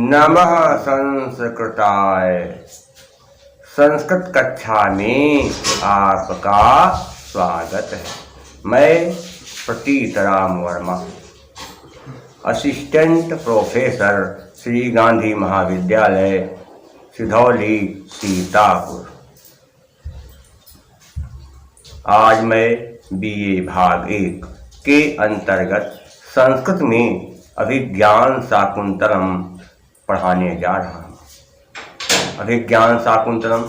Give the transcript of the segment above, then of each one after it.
नमः संस्कृताय। संस्कृत कक्षा में आपका स्वागत है। मैं प्रतीत राम वर्मा, असिस्टेंट प्रोफेसर श्री गांधी महाविद्यालय सिधौली सीतापुर। आज मैं बीए भाग 1 के अंतर्गत संस्कृत में अभिज्ञान शाकुंतलम पढ़ाने जा रहा हूँ। अभिज्ञान शाकुंतलम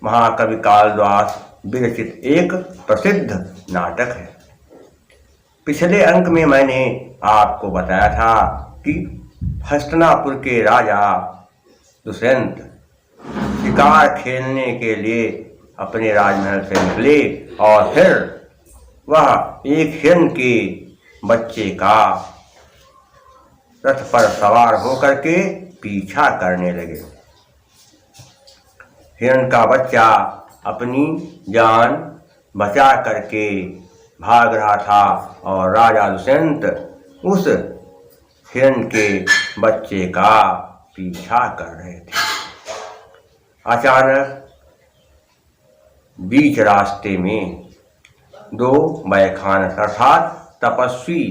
महाकवि कालिदास विरचित एक प्रसिद्ध नाटक है। पिछले अंक में मैंने आपको बताया था कि हस्तिनापुर के राजा दुष्यंत शिकार खेलने के लिए अपने राजमहल से निकले और फिर वह एक हिरण के बच्चे का रथ पर सवार होकर के पीछा करने लगे। हिरण का बच्चा अपनी जान बचा करके भाग रहा था और राजा दुष्यंत उस हिरण के बच्चे का पीछा कर रहे थे। अचानक बीच रास्ते में दो बैखानस अर्थात तपस्वी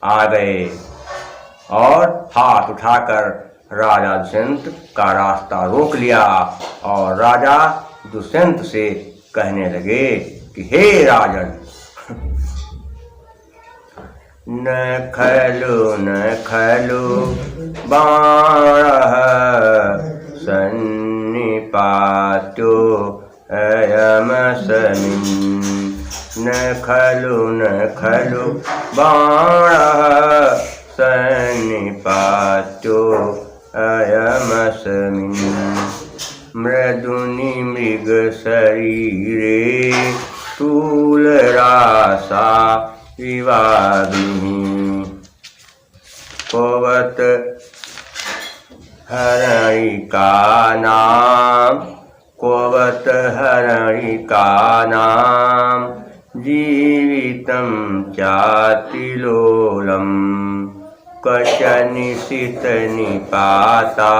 आ गए और हाथ उठाकर राजा दुष्यंत का रास्ता रोक लिया और राजा दुष्यंत से कहने लगे कि हे राजन, न खलु बाणः सन्निपातो अयमस्मिन्। न खलु बाणः सन्निपातो अयमस्मिन्। मृदुनि मृगशरीरे स्थूलरासा विवाग्निः। कोवत हरणिकानां जीवितं चातिलोलं। क्वचनिशित निपाता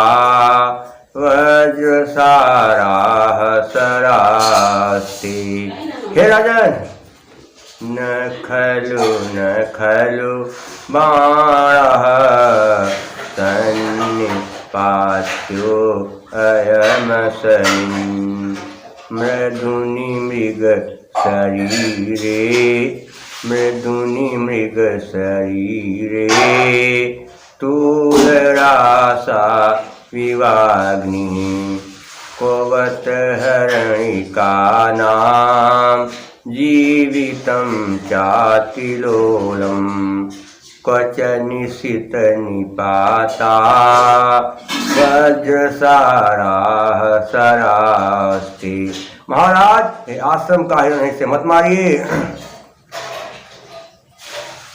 वज्रसाराः सरास्ते। हे राजन, न खलु बाणः सन्निपात्यो अयमस्मिन्। मृदुनि मृगशरीरे स्थूलरासा विवाग्निः। कोवत हरणिकानां जीवितं चातिलोलं। क्वचनिशित निपाता वज्रसाराः सरास्ते। महाराज, हे आश्रम का हिरण से मत मारिए,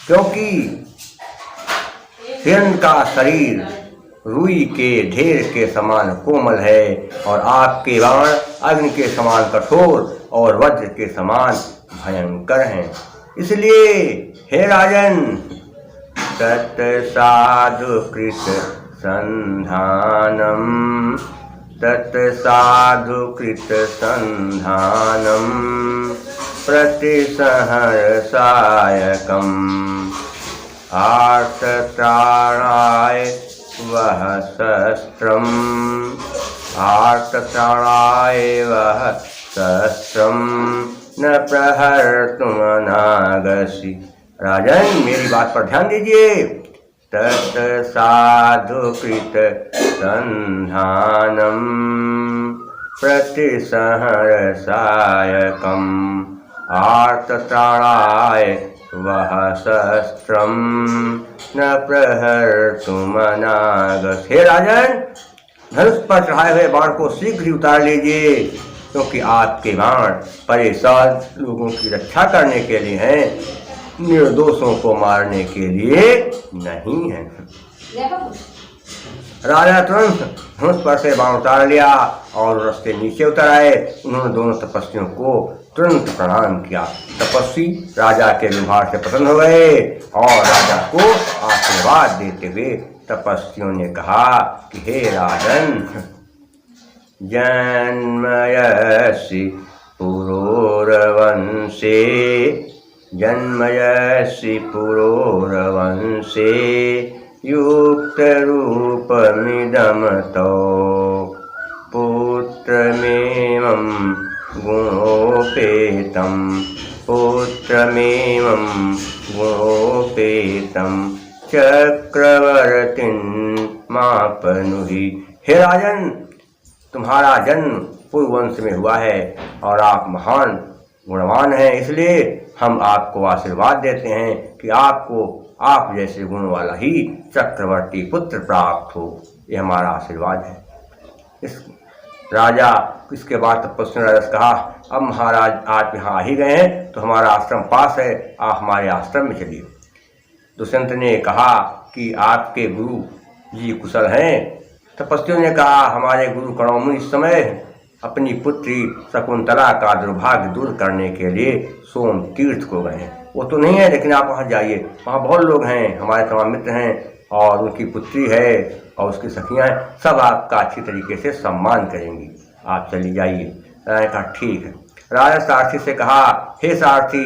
क्योंकि हिरण का शरीर रुई के ढेर के समान कोमल है और आपके बाण अग्नि के समान कठोर और वज्र के समान भयंकर हैं। इसलिए हे राजन, तत्साधुकृत संधानं प्रतिसंहर्षायकम्। आर्तत्राणाय वह शस्त्रम् न प्रहर्तुमनागसि। राजन, मेरी बात पर ध्यान दीजिए। तत्साधुकृत संधानं प्रतिसंहर्षायकम्। आर्तत्राणाय वह शस्त्रम् न प्रहर्तुमनागसि। हे राजन, धनुष पर चढ़ाए हुए बाण को शीघ्र ही उतार लीजिए, क्योंकि आपके बाण परेशान लोगों की रक्षा करने के लिए हैं, निर्दोषों को मारने के लिए नहीं है। राजा तुरंत धनुष पर से बाण उतार लिया और रास्ते नीचे उतर आए। उन्होंने दोनों तपस्वियों को तुरंत प्रणाम किया। तपस्वी राजा के व्यवहार से प्रसन्न हो गए और राजा को आशीर्वाद आशीर्वाद देते हुए तपस्वियों ने कहा कि हे राजन, जन्मयसि पुरोरवंशे, जन्मयसि पुरोरवंशे, युक्तरूपमिदं तौ पुत्रमेवं गुणोपेतं, पुत्रमेवं गुणोपेतं चक्रवर्तिं मापनुहि। हे राजन, तुम्हारा जन्म पूर्ववंश में हुआ है और आप महान गुणवान हैं, इसलिए हम आपको आशीर्वाद देते हैं कि आपको आप जैसे गुण वाला ही चक्रवर्ती पुत्र प्राप्त हो। ये हमारा आशीर्वाद है। इस राजा इसके बाद तपस्वी राजा से कहा, अब महाराज आप यहाँ आ ही गए हैं तो हमारा आश्रम पास है, आप हमारे आश्रम में चलिए। दुष्यंत ने कहा कि आपके गुरु जी कुशल हैं। तपस्वियों ने कहा, हमारे गुरु कणोमुनि इस समय अपनी पुत्री शकुंतला का दुर्भाग्य दूर करने के लिए सोम तीर्थ को गए हैं। वो तो नहीं है, लेकिन आप वहाँ जाइए, वहाँ बहुत लोग हैं, हमारे तमाम मित्र हैं और उनकी पुत्री है और उसकी सखियाँ हैं, सब आपका अच्छी तरीके से सम्मान करेंगी, आप चली जाइए। राजा ने कहा ठीक है। राजा सारथी से कहा, हे सारथी,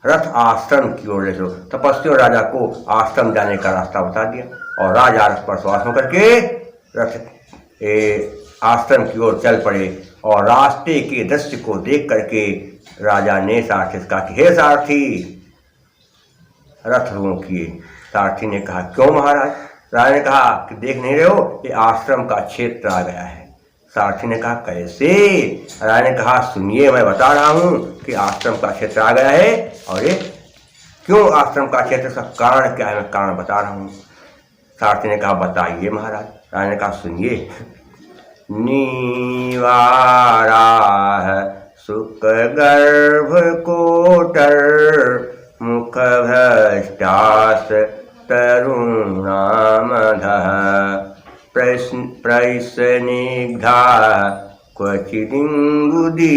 रथ आश्रम की ओर ले चलो। तपस्वियों राजा को आश्रम जाने का रास्ता बता दिया और राजा रथ पर सवार होकर के रथ आश्रम की ओर चल पड़े और रास्ते के दृश्य को देख करके राजा ने सारथी से कहा कि हे सारथी, रथ रोकिए। सारथी ने कहा, क्यों महाराज? राजा ने कहा कि देख नहीं रहे हो, ये आश्रम का क्षेत्र आ गया है। सारथी ने कहा, कैसे? राजा ने कहा, सुनिए, मैं बता रहा हूँ कि आश्रम का क्षेत्र आ गया है और ये क्यों आश्रम का क्षेत्र, का कारण क्या है, मैं कारण बता रहा हूँ। सारथी ने कहा, बताइए महाराज। राजा ने कहा, सुनिए। नीवाराह सुखगर्भ कोटर, मुख भ्रष्टास तरुणामधः, प्रैसनिग्धा क्वचिदिङ्गुदी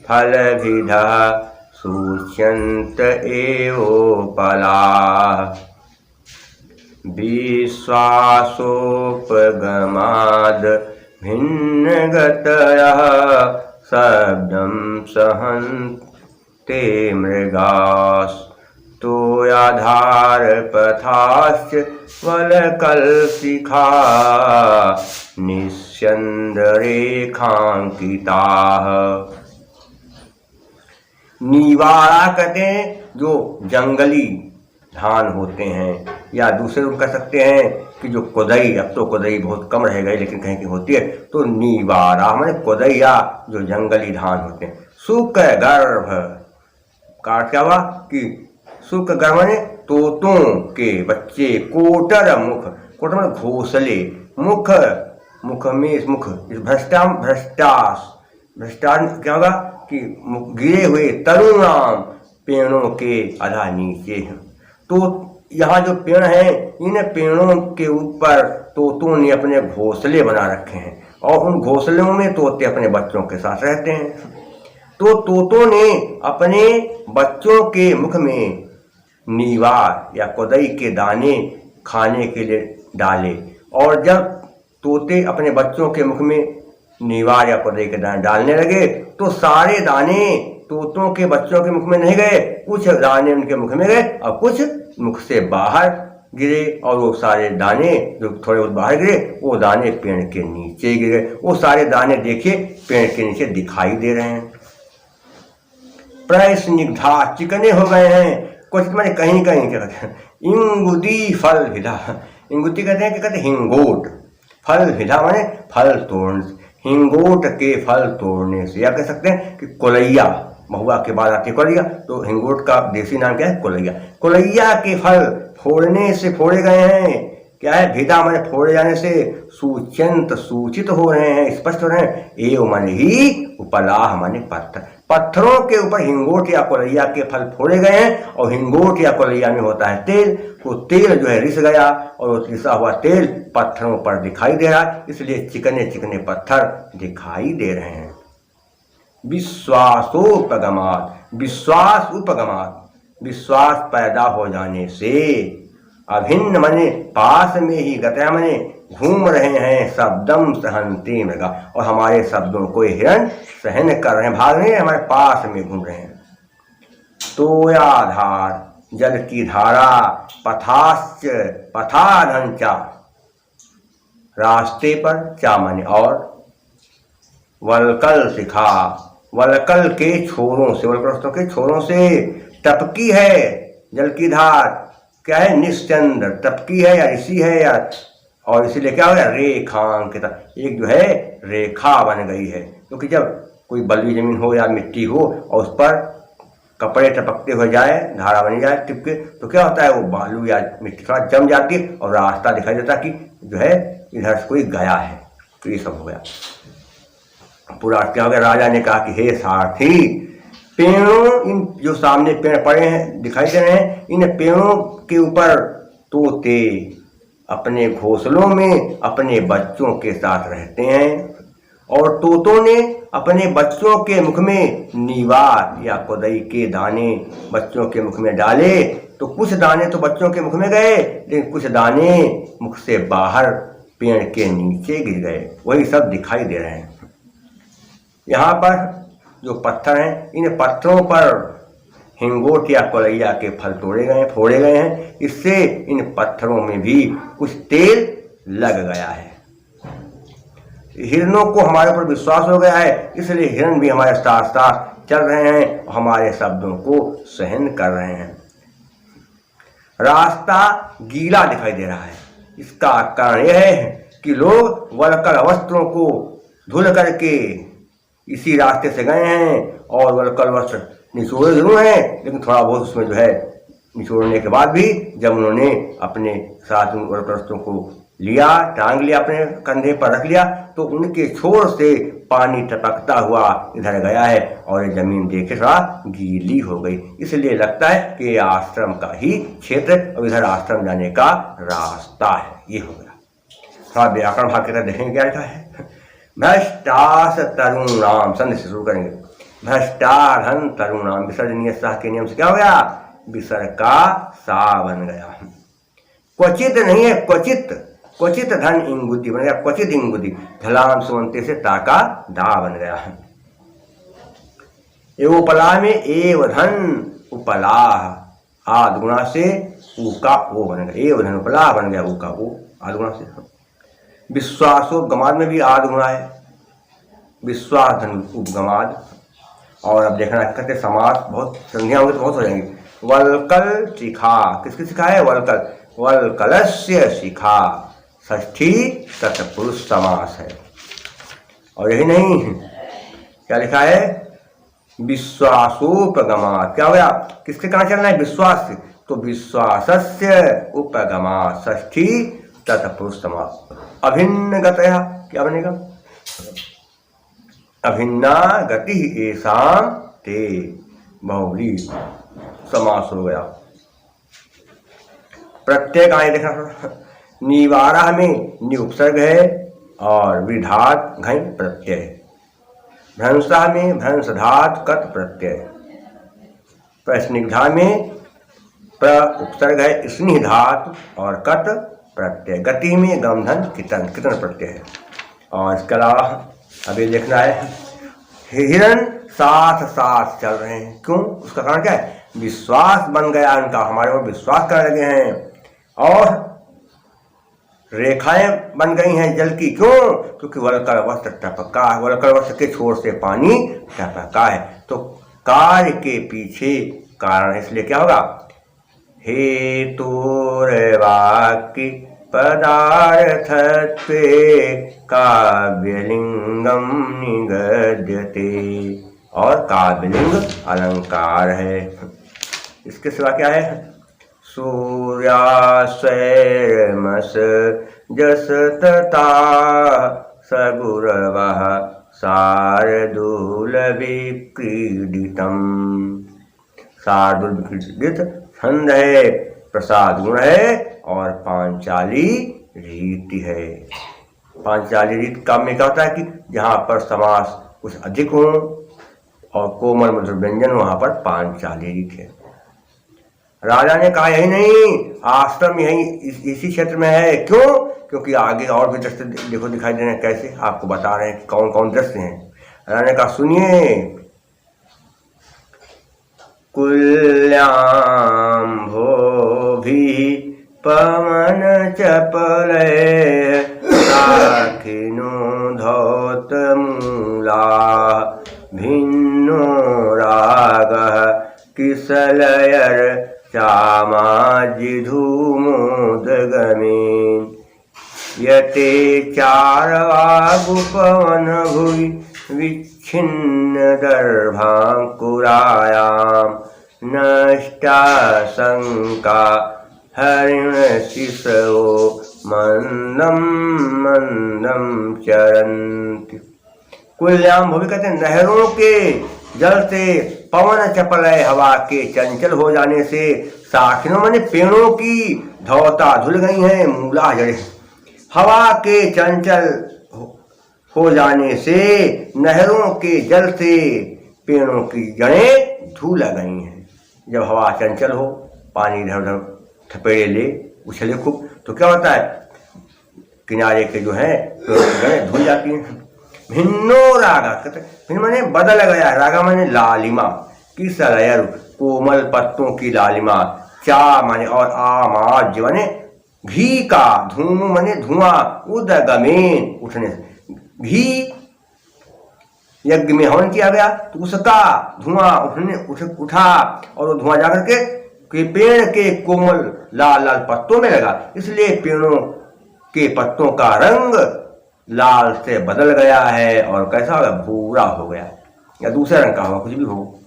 फलभिधा, सूच्यन्त एवोपलाः। विश्वासोपगमाद् भिन्नगतयः, शब्दं सहन्ते मृगास्, तोयाधारपथाश्च वलकलशिखा, निस्यन्दरेखाङ्किताः। नीवारा कहते हैं जो जंगली धान होते हैं, या दूसरे रूप कह सकते हैं कि जो कोदई, अब तो कोदई बहुत कम रह गई लेकिन कहीं की होती है, तो नीवारा माने कोदैया जो जंगली धान होते हैं। सुख गर्भ का क्या हुआ कि सुख गर्भ माने तोतों के बच्चे, कोटर मुख, कोटर माने घोंसले, मुख, मुख में मुख, भ्रष्टास क्या होगा कि गिरे हुए तरुणाम, पेड़ों के आधा नीचे हैं। तो यहाँ जो पेड़ हैं, इन पेड़ों के ऊपर तोतों ने अपने घोंसले बना रखे हैं और उन घोंसलों में तोते अपने बच्चों के साथ रहते हैं। तो तोतों ने अपने बच्चों के मुख में नीवार या कोदई के दाने खाने के लिए डाले, और जब तोते अपने बच्चों के मुख में नीवार या कोदई के दाने डालने लगे तो सारे दाने तोतों के बच्चों के मुख में नहीं गए, कुछ दाने उनके मुख में गए और कुछ मुख से बाहर गिरे, और वो सारे दाने जो थोड़े बहुत बाहर गिरे वो दाने पेड़ के नीचे गिरे। वो सारे दाने देखिए पेड़ के नीचे दिखाई दे रहे हैं। प्रस्निग्धा, चिकने हो गए हैं, कुछ मैंने कहीं कहीं क्या कहते हैं, इंगुदी फल विधा, इंगुदी कहते हैं कि कहते हिंगोट, फल विधा माने फल तोड़ने, हिंगोट के फल तोड़ने से, या कह सकते हैं कि कोलैया, महुआ के बाद आती है कोलैया, तो हिंगोट का देसी नाम क्या है, कोलैया। कोलैया के फल फोड़ने से फोड़े गए हैं, क्या है, भिदा माने फोड़े जाने से, सूच्यंत सूचित हो रहे हैं, स्पष्ट हो रहे हैं, एवं मन ही उपलाह माने पत्थर, पत्थरों के ऊपर हिंगोट या कोलैया के फल फोड़े गए हैं, और हिंगोट या कोलैया में होता है तेल, तो तेल जो है रिस गया और वो रिसा हुआ तेल पत्थरों पर दिखाई दे रहा है, इसलिए चिकने चिकने पत्थर दिखाई दे रहे हैं। विश्वासोपगमात, विश्वास उपगमात, विश्वास पैदा हो जाने से अभिन्न मने पास में ही गतया मने घूम रहे हैं शब्दम सहनते मृगा, और हमारे शब्दों को हिरण सहन कर रहे हैं, भाग रहे हैं, हमारे पास में घूम रहे हैं। तोयाधार जल की धारा, पथाश्च पथाधंचा रास्ते पर, चा माने और, वलकल शिखा वलकल के छोरों से, वलकल के छोरों से टपकी है जल की धार। क्या है? निश्चंद्र टपकी है या ऋषि है या, और इसीलिए क्या हो गया? रेखांकित, एक जो है रेखा बन गई है। क्योंकि जब कोई बलुई जमीन हो या मिट्टी हो और उस पर कपड़े टपकते हो जाए, धारा बनी जाए टिपके, तो क्या होता है? वो बालू या मिट्टी थोड़ा जम जाती है और रास्ता दिखाई देता कि जो है इधर से कोई गया है। तो ये सब हो गया। पूरा क्या हो गया? राजा ने कहा कि हे सारथी, पेड़ों, इन जो सामने पेड़ पड़े हैं दिखाई दे रहे हैं, इन पेड़ों के ऊपर तोते अपने घोंसलों में अपने बच्चों के साथ रहते हैं, और तोतों ने अपने बच्चों के मुख में नीवा या कोदई के दाने बच्चों के मुख में डाले, तो कुछ दाने तो बच्चों के मुख में गए, लेकिन कुछ दाने मुख से बाहर पेड़ के नीचे गिर गए। वही सब दिखाई दे रहे हैं। यहाँ पर जो पत्थर हैं, इन पत्थरों पर हिंगोट या कोलैया के फल फोड़े गए हैं। इससे इन पत्थरों में भी कुछ तेल लग गया है। हिरणों को हमारे ऊपर विश्वास हो गया है, इसलिए हिरण भी हमारे साथ साथ चल रहे हैं और हमारे शब्दों को सहन कर रहे हैं। रास्ता गीला दिखाई दे रहा है। इसका कारण यह है कि लोग वलकल वस्त्रों को धुल करके इसी रास्ते से गए हैं, और वलकल वस्त्र निचोड़े जरूर हैं, लेकिन थोड़ा बहुत उसमें जो है निचोड़ने के बाद भी जब उन्होंने अपने साथ उन वलकल वस्त्रों को लिया, टांग लिया, अपने कंधे पर रख लिया, तो उनके छोर से पानी टपकता हुआ इधर गया है और ये जमीन देखे थोड़ा गीली हो गई। इसलिए लगता है कि ये आश्रम का ही क्षेत्र और इधर आश्रम जाने का रास्ता है। ये हो गया। थोड़ा व्याकरण भाग के देखेंगे क्या लिखा है। भ्रष्टास तरुणाम, संधि से शुरू करेंगे। भ्रष्टाधन तरुणाम, विसर्जनीय साह के नियम से क्या हो गया? विसर्ग का सा बन गया। क्वचित नहीं है, क्वचित, क्वचित धन इंगुति बन गया, क्वचित इंगुति, ढलाम सुमंते से ताका दा बन गया है। उपला में एव धन उपलाह, आद गुणा से ऊ का ओ बन गया, एव धन उपलाह बन गया, ऊ का ओ आद गुणा से। विश्वासोपगमाद में भी आद गुणा है, विश्वास धन उपगमाद। और अब देखना कहते समास बहुत संधियां होंगी तो बहुत हो जाएंगी। वलकल शिखा, किसकी शिखा है? वलकल, वलकलस्य शिखा, षष्ठी तत्पुरुष समास है। और यही नहीं, क्या लिखा है? विश्वासोपगमा, क्या हो गया? किसके कहाँ चलना है? विश्वास से, तो विश्वासस्य उपगमा, षष्ठी तत्पुरुष समास। अभिन्न गतया, क्या बनेगा? अभिन्ना गति एसाम ते, बहुब्री समास हो गया। प्रत्येक आए देखना थोड़ा। निवारा में नि उपसर्ग है और विधात घई प्रत्यय। भ्रंसा में भ्रंसधात कत प्रत्यय। प्रस्निग्धा में प्र उपसर्ग है स्निह धात और कत प्रत्यय। गति में गमधन कितन, कितन प्रत्यय है। और इसके अलावा अभी देखना है, हिरण साथ साथ चल रहे हैं। क्यों? उसका कारण क्या है? विश्वास बन गया उनका, हमारे ऊपर विश्वास करने लगे हैं। और रेखाएं बन गई हैं जल की। क्यों? क्योंकि वलकल वस्त्र टपका है, वलकल वस्त्र के छोर से पानी टपका है। तो कार्य के पीछे कारण है, इसलिए क्या होगा? हेतुर्वाक्य पदार्थत्वे काव्यलिंगम निगद्यते, और काव्यलिंग अलंकार है। इसके सिवा क्या है? सूर्याश्रमस जस तथा सगुरवः शार्दूल विक्रीडितम। शार्दूल विक्रीडित छंद है, प्रसाद गुण है और पांचाली रीति है। पांचाली रीति का में क्या होता है कि जहाँ पर समास कुछ अधिक हो और कोमल मधुर व्यंजन, वहाँ पर पांचाली रीति है। राजा ने कहा यही नहीं, आश्रम यही इसी क्षेत्र में है। क्यों? क्योंकि आगे और भी दृश्य देखो दिखाई दे रहे हैं। कैसे? आपको बता रहे हैं कि कौन कौन दृश्य हैं। राजा ने कहा सुनिए, कुल्याम्भो भी पवन चपले साखिनो धौत मूला भिन्नो राग किसलयर चामाजिधूमोदगमेन यते चारवागुपवन भुवि विच्छिन्न दर्भांकुरायां नष्टा शंका हरिण शिशो मंदम मंदम चरन्ति। कुल्याम भूमि कहते हैं नहरों के जल से, पवन चपलय हवा के चंचल हो जाने से, साखिनों माने पेड़ों की धौता धुल गई हैं, मूला जड़े हवा के चंचल हो जाने से, नहरों के जल से पेड़ों की जड़ें धुल गई हैं। जब हवा चंचल हो, पानी इधर उधर थपेड़े ले उछले खूब, तो क्या होता है, किनारे के जो है पेड़ों की जड़ें धुल जाती हैं। भिन्नो रागा कहते भिन्न माने बदल गया, रागा माने लालिमा, किसलयर कोमल पत्तों की लालिमा, चा माने और आमाज माने घी का, धूम माने धुआं, उदगमेन उठने से, घी यज्ञ में हवन किया गया तो उसका धुआं उठा और वो धुआं जाकर के पेड़ के कोमल लाल लाल पत्तों में लगा, इसलिए पेड़ों के पत्तों का रंग लाल से बदल गया है और कैसा होगा, भूरा हो गया या दूसरे रंग का होगा, कुछ भी हो।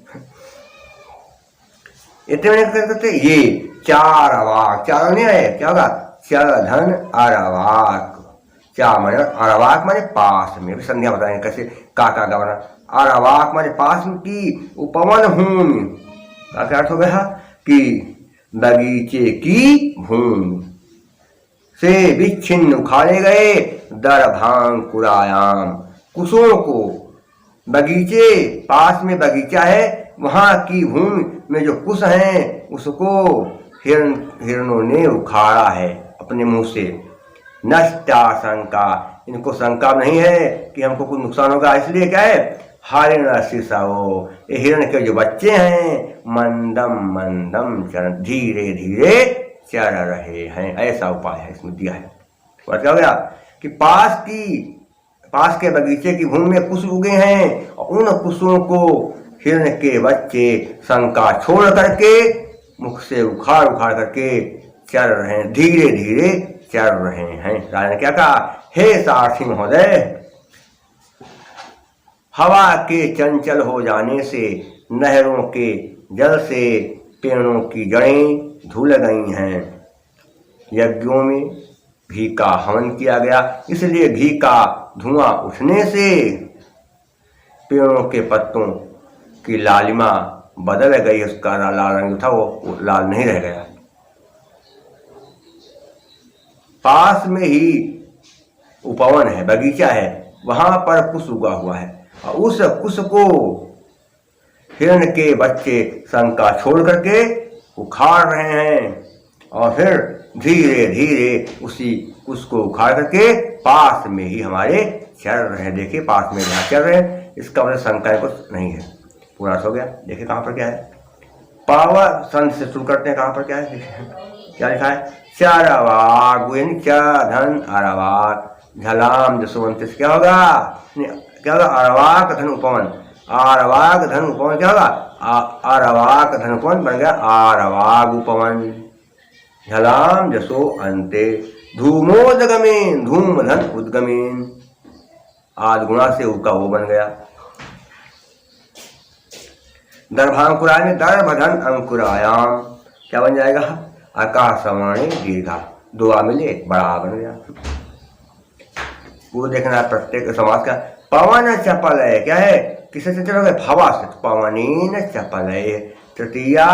इतने मैंने कहते ये चार अवाक, चार नहीं आए, क्या होगा, चरधन अरवाक, चार माने अरवाक माने पास में, संध्या बताएंगे कैसे का बना। अरवाक माने पास में की, उपवन भूमि का क्या अर्थ हो गया कि बगीचे की भूमि से विच्छिन्न उखाड़े गए दर्भांकुरायाम कुशों को, बगीचे पास में बगीचा है, वहां की भूमि में जो कुश हैं उसको हिरणों ने उखाड़ा है अपने मुंह से। नष्टा शंका, इनको शंका नहीं है कि हमको कुछ नुकसान होगा, इसलिए क्या है, हरिण शिशो, ये हिरण के जो बच्चे हैं, मंदम मंदम चरण, धीरे धीरे चर रहे हैं, ऐसा उपाय है इसमें दिया है। और क्या हो गया कि पास के बगीचे की भूमि में कुश उगे हैं और उन कुशों को हिरण के बच्चे शंका छोड़ करके मुख से उखाड़ करके चर रहे हैं, धीरे धीरे चर रहे हैं। राजा ने क्या कहा, हे सारथी महोदय, हवा के चंचल हो जाने से, नहरों के जल से पेड़ों की जड़ें धुल गई हैं, यज्ञों में घी का हवन किया गया, इसलिए घी का धुआं उठने से पेड़ों के पत्तों की लालिमा बदल गई, उसका लाल रंग था वो लाल नहीं रह गया। पास में ही उपवन है, बगीचा है, वहां पर कुश उगा हुआ है और उस कुश को हिरण के बच्चे शंका छोड़ करके उखाड़ रहे हैं और फिर धीरे धीरे उसी कुश को उखाड़ करके पास में ही हमारे चल रहे हैं। देखिए पास में जहाँ चल रहे हैं, इसका मतलब शंका कुछ नहीं है, पूरा हो गया। देखिए कहाँ पर क्या है, पावर संध से शुरू करते हैं, कहाँ पर क्या है, देखिए क्या लिखा है, चरवाक धन अरवाक झलाम जसवंत से क्या होगा, क्या होगा, अरवाक धन उपवन, आरवाक धन उपवन क्या होगा, आरवाक धन उपवन बन गया आरवाग उपवन, झलाम जसो अंते धूमोदगमेन, धूम धन उद्गमेन, आद गुणा से उसका वो बन गया। दर्भांकुराय में दर्भधन अंकुरायाम क्या बन जाएगा, आकाशवाणी दीर्घा, दो आ मिले बड़ा बन गया। वो देखना प्रत्येक समाज का। पवन चपल है, क्या है, किसे से चलोगे, हवा से, पवनीन चपल है। तृतीया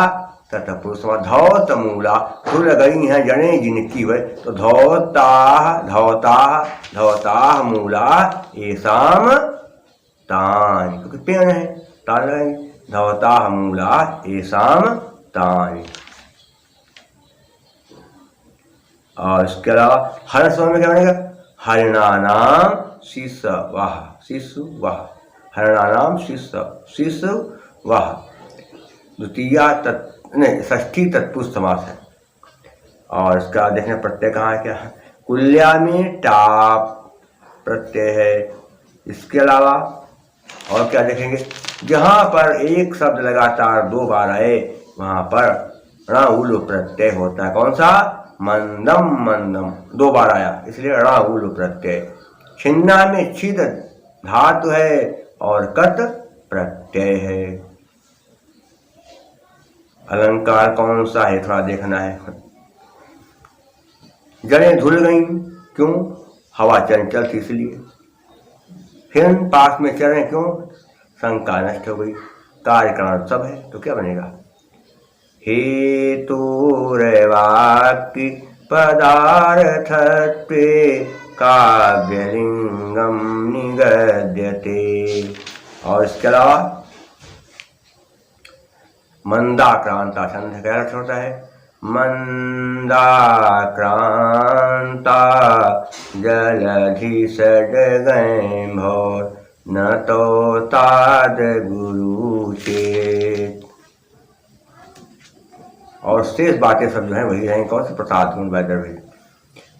तथा पुरुष धौत मूला, धुल गई हैं जड़े जिनकी हुए, तो धौता धौता धौता मूला ऐसाम तान, क्योंकि पेड़ है तान लगाएंगे, धौता मूला ऐसाम तान। और इसके अलावा हर समय में क्या बनेगा, हरिणानाम शिशवः, शिशवः, हरिणानाम शिशवः। द्वितीया षष्ठी तत्पुरुष समास है। और इसका देखने प्रत्यय कहाँ है, क्या है, कुल्या में टाप प्रत्यय है। इसके अलावा और क्या देखेंगे, जहाँ पर एक शब्द लगातार 2 बार आए वहाँ पर ण प्रत्यय होता है। कौन सा, मंदम, मंदम 2 बार आया इसलिए ण प्रत्यय। छिन्ना में छिद धातु है और कत प्रत्यय है। अलंकार कौन सा है थोड़ा देखना है। जड़ें धुल गईं, क्यों, हवा चंचल थी इसलिए। हिरण पास में चल रहे, क्यों, शंका नष्ट हो गई। कार्यकारण सब है तो क्या बनेगा, हेतुर्वाक्य पदार्थत्वे काव्यलिंगम निगद्यते। और इसके अलावा मंदाक्रांता छंद क्या अर्थ होता है, मंदाक्रांता जलधि षड्गं भोर न तो ताद गुरु चेत। और शेष बातें सब जो है वही रहेंगे, कौन से, प्रसाद गुण वैदर्भी।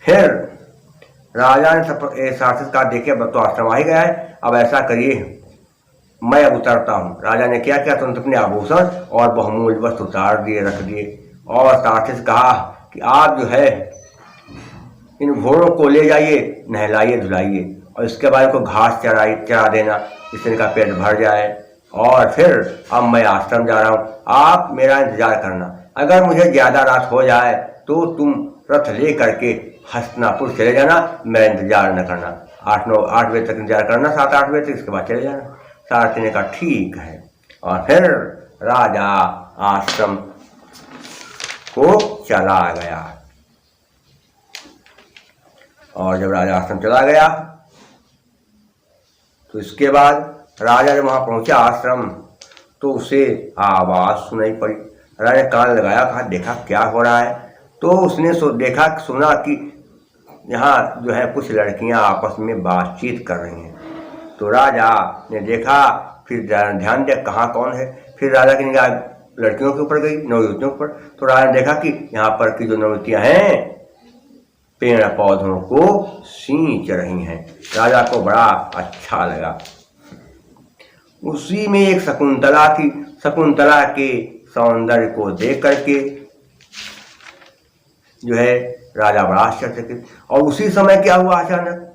फिर राजा ने साक्षात्कार देखे, अब तो आश्रम आ ही गया है, अब ऐसा करिए मैं अब उतरता हूँ। राजा ने क्या किया, तुरंत अपने आभूषण और बहुमूल्य वस्त्र उतार दिए, रख दिए। और सारथी से कहा कि आप जो है इन घोड़ों को ले जाइए, नहलाइए धुलाइए और इसके बाद इनको घास चरा देना, इससे इनका पेट भर जाए। और फिर अब मैं आश्रम जा रहा हूँ, आप मेरा इंतजार करना। अगर मुझे ज़्यादा रात हो जाए तो तुम रथ ले करके हस्तिनापुर चले जाना, मेरा इंतजार न करना। 8 बजे तक इंतजार करना, 7-8 बजे तक, इसके बाद चले जाना। सारथी ने कहा ठीक है। और फिर राजा आश्रम को चला गया। और जब राजा आश्रम चला गया तो इसके बाद राजा जब वहां पहुंचा आश्रम तो उसे आवाज सुनाई पड़ी। राजा ने कान लगाया, कहा देखा क्या हो रहा है। तो उसने देखा सुना कि यहाँ जो है कुछ लड़कियां आपस में बातचीत कर रही हैं। तो राजा ने देखा, फिर ध्यान दिया कहाँ कौन है। फिर राजा की निगाह लड़कियों के ऊपर गई, नवयुवतियों के ऊपर। तो राजा ने देखा कि यहाँ पर की जो नवयुवतियाँ हैं पेड़ पौधों को सींच रही हैं। राजा को बड़ा अच्छा लगा। उसी में एक शकुंतला थी। शकुंतला के सौंदर्य को देख करके जो है राजा बड़ा आश्चर्यचकित। और उसी समय क्या हुआ, अचानक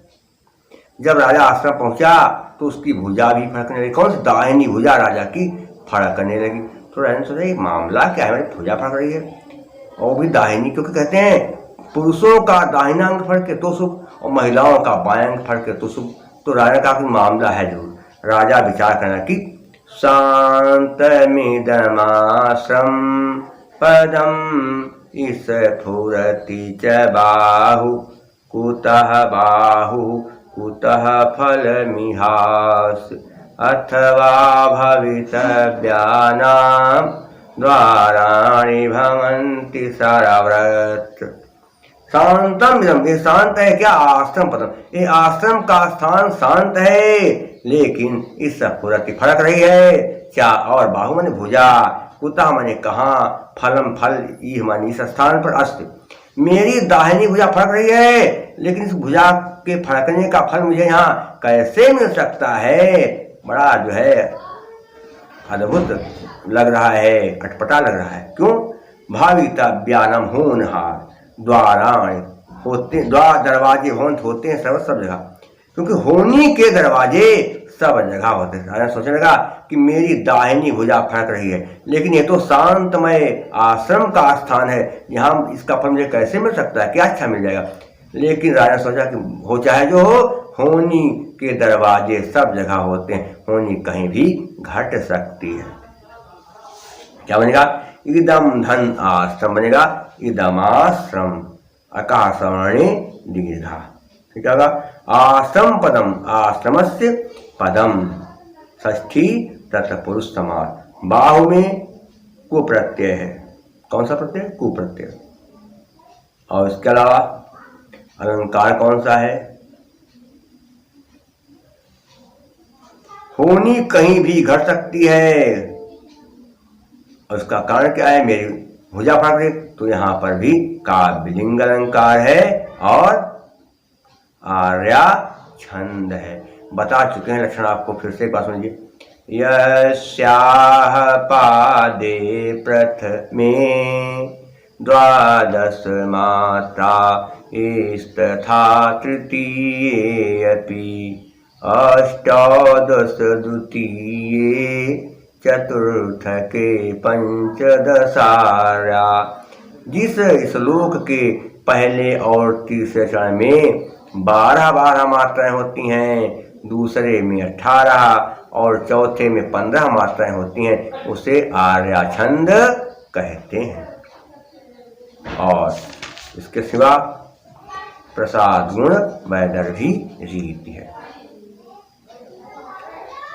जब राजा आश्रम पहुंचा तो उसकी भुजा भी फड़कने लगी। कौन सी, दाहिनी भुजा राजा की फड़कने लगी। तो राजा ने सोचा ये मामला क्या है, मेरी भुजा फड़क रही है, और भी दाहिनी, क्योंकि कहते हैं पुरुषों का दाहिना अंग फड़के तो शुभ और महिलाओं का बायां अंग फड़के तो शुभ। तो राजा का कोई मामला है जरूर। राजा विचार करना कि शांतमिदमाश्रम पदम इस फुरति च बाहु कुतः बाहु कुतः फलमिहास अथवा भवितव्यानां द्वाराणि भवन्ति सरव्रत। शांतम इदम, ये शांत है क्या, आश्रम पदम, ये आश्रम का स्थान शांत है, लेकिन इस फुरति फड़क रही है। क्या, और बाहु माने भुजा, कुतः माने कहाँ, फलम फल, ईह माने इस स्थान पर, अस्त मेरी दाहिनी भुजा फड़क रही है, लेकिन इस भुजा के फड़कने का फल मुझे यहाँ कैसे मिल सकता है। बड़ा जो है अद्भुत लग रहा है, अटपटा लग रहा है। क्यों, भावितव्यानाम होनहार, द्वाराण होते, द्वार दरवाजे होते हैं सब जगह, क्योंकि होनी के दरवाजे सब जगह होते हैं। राजा सोचने लगा कि मेरी दाहिनी भुजा फड़क रही है, लेकिन ये तो शांतमय आश्रम का स्थान है, यहाँ इसका फल मुझे कैसे मिल सकता है, क्या अच्छा मिल जाएगा। लेकिन राजा सोचा कि हो चाहे जो हो, होनी के दरवाजे सब जगह होते हैं, होनी कहीं भी घट सकती है। क्या बनेगा, इदम धन आश्रम बनेगा, इदमाश्रम आकाशवाणी दीर्घा। ठीक है, आश्रम पदम, आश्रमस्य पदम, षष्ठी तत्पुरुष समास। बाहु में कुप्रत्यय है। कौन सा प्रत्यय, कुप्रत्यय। और इसके अलावा अलंकार कौन सा है? होनी कहीं भी घट सकती है, और उसका कारण क्या है? मेरी भुजा फट गई, तो यहाँ पर भी काव्यलिंग अलंकार है और आर्या छंद है। बता चुके हैं लक्षण आपको, फिर से एक बात सुनिए। यस्याह पादे प्रथमे द्वादश मात्रा इस्तथा तृतीये अपि अष्टादश द्वितीये चतुर्थ के पंचदशार्या। जिस श्लोक के पहले और तीसरे चरण में 12 मात्राएं होती हैं, दूसरे में 18 और चौथे में 15 मात्राएं होती हैं, उसे आर्या छंद कहते हैं। और इसके सिवा प्रसाद गुण वैदर्भी रीति है।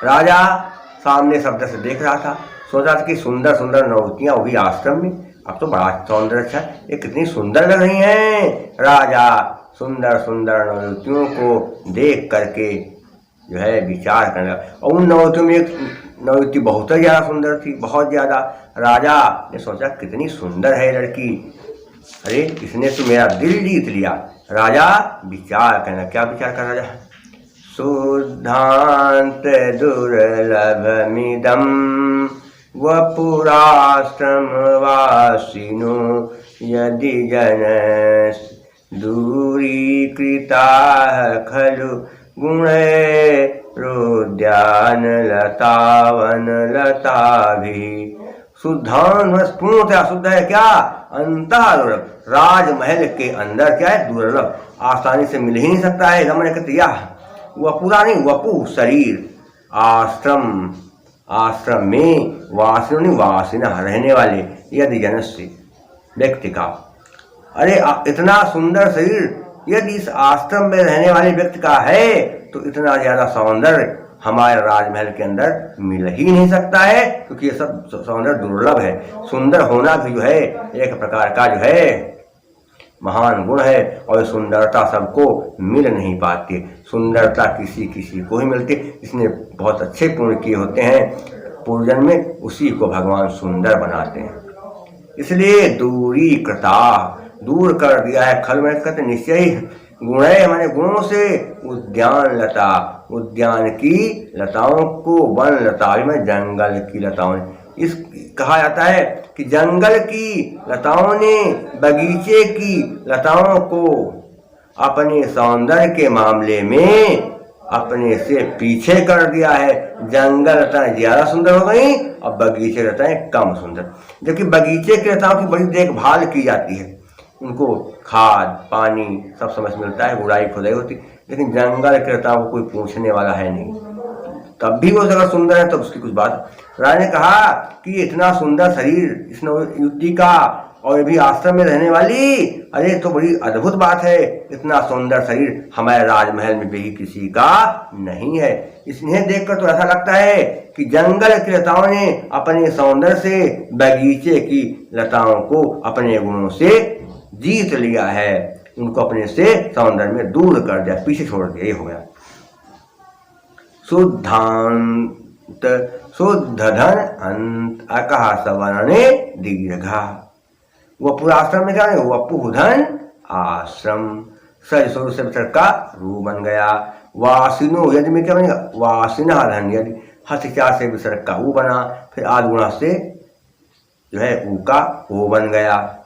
राजा सामने शब्द से देख रहा था, सोचा था कि सुंदर सुंदर नौवतियां, वो भी आश्रम में। अब तो बड़ा सौंदर्य अच्छा है, ये कितनी सुंदर लग रही हैं। राजा सुंदर सुंदर नौवतियों को देख करके जो है विचार करने लगा, और उन नौवतियों में एक नौवती बहुत ही ज्यादा सुंदर थी, बहुत ज्यादा। राजा ने सोचा कितनी सुंदर है लड़की, अरे इसने तो मेरा दिल जीत लिया। राजा विचार करना, क्या विचार कर राजा? शुद्धांत दुर्लभमिदं वपुराश्रम वासिनो यदि जन दूरीकृता खलु गुणैरुद्यान लतावन लताभिः। शुद्धान पूर्णतया शुद्ध है क्या? अंतः दुर्लभ, राजमहल के अंदर क्या है? दुर्लभ, आसानी से मिल ही नहीं सकता है। रमण कतिया वपुरा नहीं, वपु शरीर। आश्रम, आश्रम में वासिनो वासिना रहने वाले, यदि जनस्य व्यक्ति का, अरे इतना सुंदर शरीर यदि इस आश्रम में रहने वाले व्यक्ति का है, तो इतना ज्यादा सौंदर्य हमारे राजमहल के अंदर मिल ही नहीं सकता है, क्योंकि ये सब सौंदर्य दुर्लभ है। सुंदर होना भी जो है एक प्रकार का जो है महान गुण है, और सुंदरता सबको मिल नहीं पाती। सुंदरता किसी किसी को ही मिलती, जिसने बहुत अच्छे पुण्य किए होते हैं पूर्वजन्म में, उसी को भगवान सुंदर बनाते हैं। इसलिए दूरी कृता, दूर कर दिया है। खल में कहते निश्चय ही, गुण माने गुणों से, उद्यान लता, उद्यान की लताओं को, वन लता में जंगल की लताओं, इस कहा जाता है कि जंगल की लताओं ने बगीचे की लताओं को अपने सौंदर्य के मामले में अपने से पीछे कर दिया है। जंगल लताएं ज्यादा सुंदर हो गई और बगीचे लताएं कम सुंदर, जबकि बगीचे की लताओं की बड़ी देखभाल की जाती है, उनको खाद पानी सब समय मिलता है, गुड़ाई खुदाई होती, लेकिन जंगल की लताओं को कोई पूछने वाला है नहीं। तब भी वो जगह सुंदर है, तो उसकी कुछ बात। राजा ने कहा कि इतना सुंदर शरीर इस युवती का, और ये भी आश्रम में रहने वाली, अरे तो बड़ी अद्भुत बात है। इतना सुंदर शरीर हमारे राजमहल में भी किसी का नहीं है। इसलिए देखकर तो ऐसा लगता है कि जंगल की लताओं ने अपने सौंदर्य से बगीचे की लताओं को अपने गुणों से जीत लिया है, उनको अपने से सौंदर्य में दूर कर दिया, पीछे छोड़ दिया। ये हो गया शुद्धांत, शुद्ध धन अंत अकहा सवर्णे दीर्घा। वपुराश्रम में क्या है? वपुधन आश्रम, सज स्वरूप से विसर्ग का रू बन गया। वासिनो यदि में क्या बनेगा? वासिना धन, यदि हथिचार से विसर्ग का ऊ बना, फिर आद गुणा से जो है ऊ का ओ बन गया,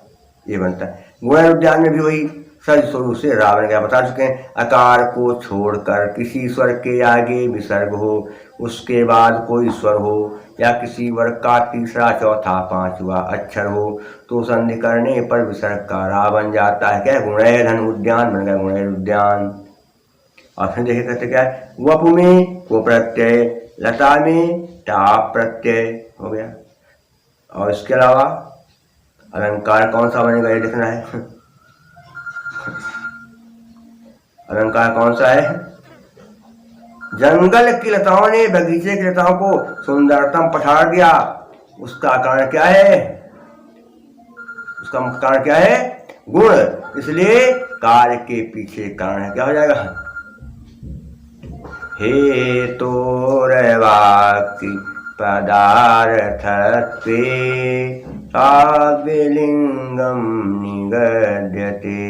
ये बनता है। गुण उद्यान में भी वही सज स्वरूप से रा बन गया। बता चुके हैं, अकार को छोड़कर किसी स्वर के आगे विसर्ग हो, उसके बाद कोई स्वर हो, या किसी वर्ग का तीसरा चौथा पांचवा अक्षर हो, तो संधि करने पर विसर्ग का रा बन जाता है। क्या? गुणय धन उद्यान बन गया, गुणय उद्यान। और फिर देखिए कहते क्या है? वपु में को प्रत्यय, लता में टाप प्रत्यय हो गया। और इसके अलावा अलंकार कौन सा बनेगा ये देखना है। अलंकार कौन सा है? जंगल की लताओं ने बगीचे की लताओं को सुंदरतम पछाड़ दिया। उसका कारण क्या है? उसका कारण क्या है? गुण, इसलिए कार्य के पीछे कारण है। क्या हो जाएगा? हे तो वाक्य पदार्थत्वे काव्यलिंगम निगद्यते।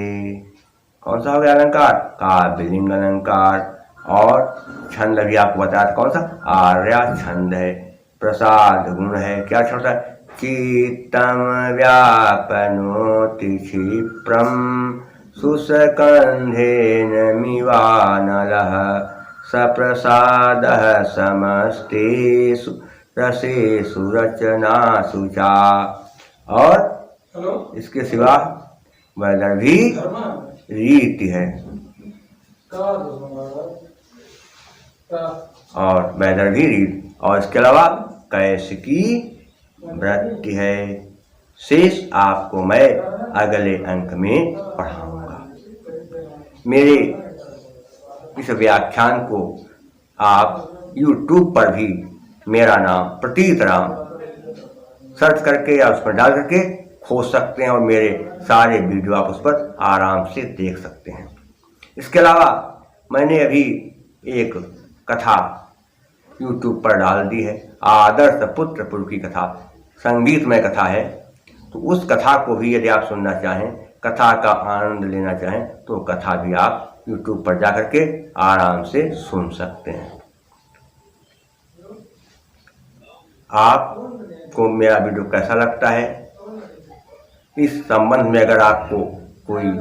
कौन सा हो गया अलंकार? काव्यलिंग अलंकार। और छंद भी आपको बताया कौन सा? आर्या छंद है। प्रसाद गुण है। क्या छोटा? चित्तम व्यापनोति क्षिप्रम सुसकंधेन मिवानलः सप्रसादः समस्तेषु रसेषु रचनासु चा। और इसके सिवा वैदर्भी रीति है। और वैदर्भी रीति, और इसके अलावा कैसिकी वृत्ति है। शेष आपको मैं अगले अंक में पढ़ाऊंगा। मेरे इस व्याख्यान को आप YouTube पर भी मेरा नाम प्रतीत राम सर्च करके या उस पर डाल करके खोज सकते हैं और मेरे सारे वीडियो आप उस पर आराम से देख सकते हैं। इसके अलावा मैंने अभी एक कथा YouTube पर डाल दी है, आदर्श पुत्र पुरुष की कथा, संगीतमय कथा है। तो उस कथा को भी यदि आप सुनना चाहें, कथा का आनंद लेना चाहें, तो कथा भी आप YouTube पर जाकर के आराम से सुन सकते हैं। आपको मेरा वीडियो कैसा लगता है, इस संबंध में अगर आपको कोई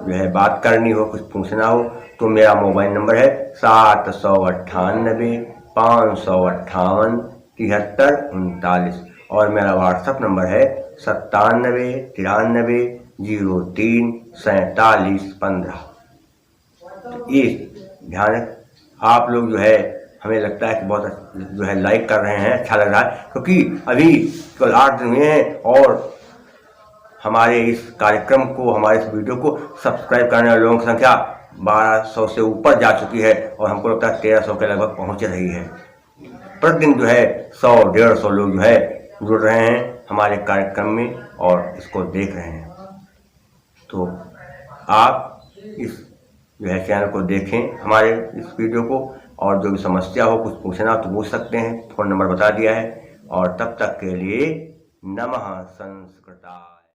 जो है बात करनी हो, कुछ पूछना हो, तो मेरा मोबाइल नंबर है 798 558 7339 और मेरा व्हाट्सएप नंबर है 97 93 03 47 15। ये ध्यान रख, आप लोग जो है हमें लगता है कि बहुत जो है लाइक कर रहे हैं, अच्छा लग रहा है, क्योंकि अभी केवल 8 दिन हुए हैं और हमारे इस कार्यक्रम को, हमारे इस वीडियो को सब्सक्राइब करने वाले लोगों की संख्या 1200 से ऊपर जा चुकी है और हमको लगता है 1300 के लगभग पहुंच रही है। प्रतिदिन जो है 100-150 लोग जो है जुड़ रहे हैं हमारे कार्यक्रम में और इसको देख रहे हैं। तो आप इस जो है चैनल को देखें, हमारे इस वीडियो को, और जो भी समस्या हो, कुछ पूछना तो पूछ सकते हैं, फ़ोन नंबर बता दिया है। और तब तक के लिए नमः संस्कृता।